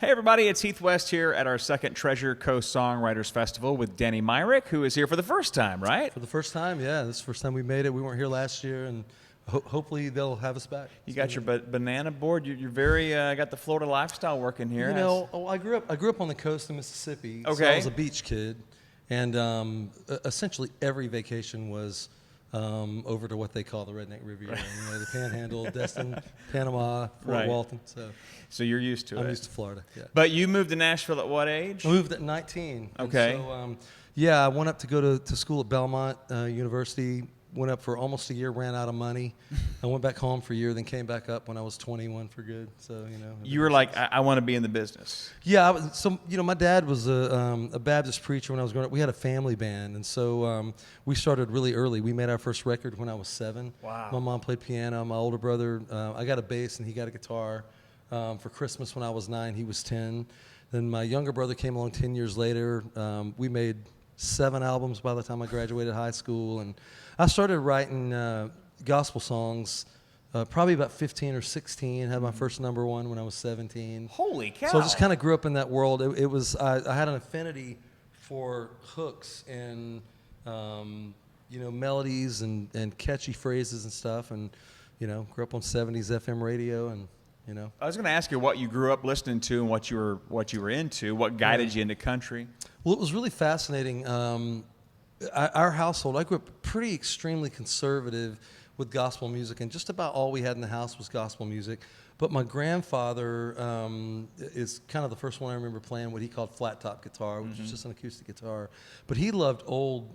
Hey everybody, it's Heath West here at our second Treasure Coast Songwriters Festival with Danny Myrick, who is here for the first time, right? For the first time, yeah. This is the first time we made it. We weren't here last year, and hopefully they'll have us back. You got your banana board. You're very got the Florida lifestyle working here. I grew up on the coast of Mississippi. So Okay. I was a beach kid, and essentially every vacation was over to what they call the Redneck Riviera. You know, the Panhandle, Destin, Panama, Fort Right. Walton. So you're used to it. I'm used to Florida. Yeah. But you moved to Nashville at what age? I moved at 19. Okay. And so, I went up to go to school at Belmont University. Went up for almost a year, ran out of money. I went back home for a year, then came back up when I was 21 for good. So, You were like, I want to be in the business. Yeah, my dad was a Baptist preacher when I was growing up. We had a family band, and so we started really early. We made our first record when I was 7. Wow. My mom played piano. My older brother, I got a bass, and he got a guitar. For Christmas when I was 9, he was 10. Then my younger brother came along 10 years later. We made 7 albums by the time I graduated high school, and I started writing gospel songs probably about 15 or 16. Had my first number one when I was 17. Holy cow! So I just kind of grew up in that world. I had an affinity for hooks and melodies and catchy phrases and stuff, and grew up on 70s FM radio, and I was going to ask you what you grew up listening to and what you were into. What guided you into country? Well, it was really fascinating. Our household, I grew up pretty extremely conservative with gospel music, and just about all we had in the house was gospel music. But my grandfather is kind of the first one I remember playing what he called flat top guitar, which is just an acoustic guitar. But he loved old,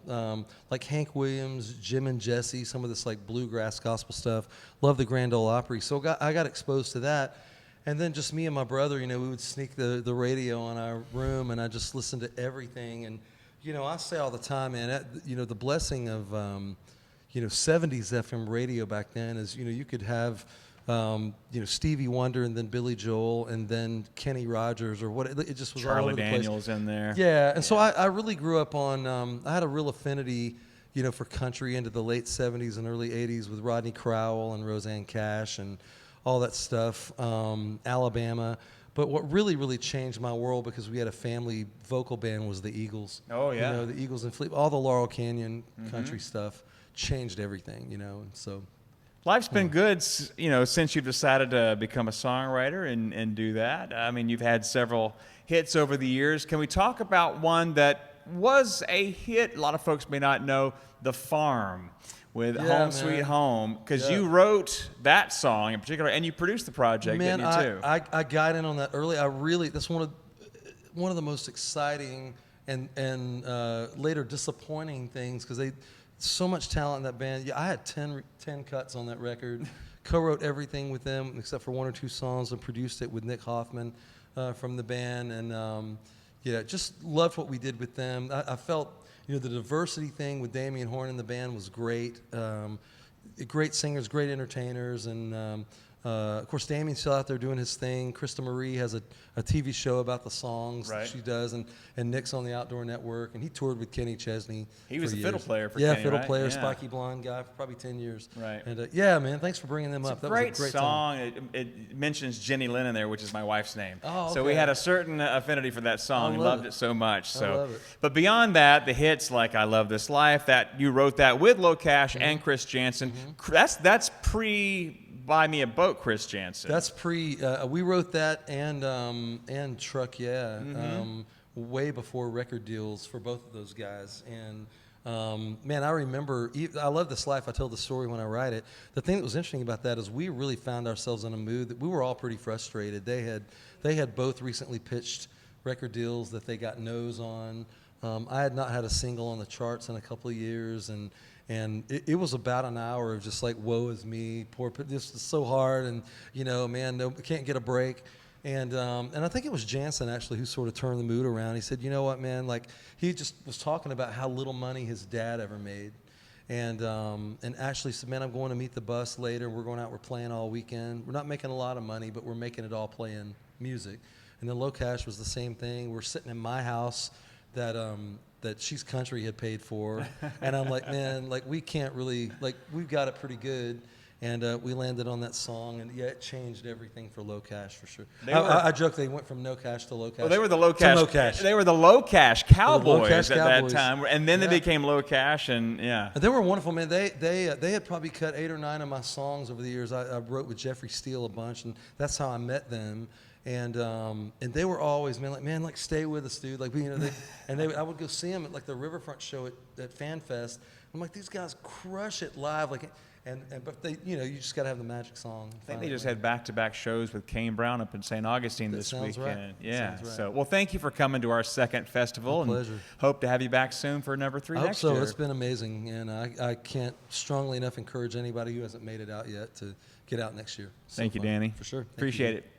like Hank Williams, Jim and Jesse, some of this like bluegrass gospel stuff. Loved the Grand Ole Opry. So I got exposed to that. And then just me and my brother, we would sneak the radio in our room, and I just listened to everything. And, I say all the time, man, the blessing of, 70s FM radio back then is, you could have, Stevie Wonder and then Billy Joel and then Kenny Rogers or what, it just was Charlie all over the place. Daniels in there. Yeah, and so I really grew up on, I had a real affinity, for country into the late 70s and early 80s with Rodney Crowell and Roseanne Cash and all that stuff, Alabama. But what really, really changed my world, because we had a family vocal band, was the Eagles. Oh, yeah. The Eagles and Fleet, all the Laurel Canyon country stuff changed everything, and so. Life's been good, since you've decided to become a songwriter and do that. I mean, you've had several hits over the years. Can we talk about one that was a hit? A lot of folks may not know, The Farm with Home Sweet Home, because you wrote that song in particular, and you produced the project, didn't you, too? I got in on that early. That's one of the most exciting and later disappointing things, because so much talent in that band. Yeah, I had 10 cuts on that record. Co-wrote everything with them except for 1 or 2 songs, and produced it with Nick Hoffman from the band. And just loved what we did with them. I felt the diversity thing with Damian Horn in the band was great. Great singers, great entertainers, and of course, Damien's still out there doing his thing. Krista Marie has a TV show about the songs that she does, and Nick's on the Outdoor Network, and he toured with Kenny Chesney. He was a fiddle player for Kenny, fiddle player, Yeah. spiky blonde guy for probably 10 years. Right. And man, thanks for bringing them up. That was was a great song. Time. It mentions Jenny Lynn in there, which is my wife's name. Oh, So okay. we had a certain affinity for that song and loved it so much. I love it. But beyond that, the hits like "I Love This Life," that you wrote that with Lo Cash and Chris Janson. That's pre Buy Me a Boat, Chris Janson. That's pre. We wrote that and Truck Yeah, way before record deals for both of those guys. And man, I remember. I Love This Life. I tell the story when I write it. The thing that was interesting about that is we really found ourselves in a mood that we were all pretty frustrated. They had both recently pitched record deals that they got no's on. I had not had a single on the charts in a couple of years, and it was about an hour of just like, woe is me, this is so hard, and man, no, can't get a break. And I think it was Jansen actually who sort of turned the mood around. He said, you know what, man, like he just was talking about how little money his dad ever made. And Ashley said, man, I'm going to meet the bus later. We're going out, we're playing all weekend. We're not making a lot of money, but we're making it all playing music. And then Lo Cash was the same thing. We're sitting in my house that She's Country had paid for. And I'm like, man, like we can't really, like we've got it pretty good. And we landed on that song, and yeah, it changed everything for Low Cash for sure. They were- I joke they went from no cash to low cash. Well, they were the low to cash. no cash. They were the low cash Cowboys Low Cash at Cowboys. that time, and then they Yeah. became low cash, and yeah. They were wonderful, man. They had probably cut 8 or 9 of my songs over the years. I wrote with Jeffrey Steele a bunch, and that's how I met them. And they were always, man, like stay with us, dude. Like I would go see them at like the Riverfront show at Fan Fest. I'm like, these guys crush it live, like. But they, you just got to have the magic song. I think they just had back-to-back shows with Kane Brown up in St. Augustine That this sounds weekend. right. Yeah. Sounds right. So, well, thank you for coming to our second festival. My and pleasure. Hope to have you back soon for number 3 I hope next so. year. It's been amazing, and I can't strongly enough encourage anybody who hasn't made it out yet to get out next year. So Thank you, fun. Danny. For sure. Thank you, Appreciate dude. it.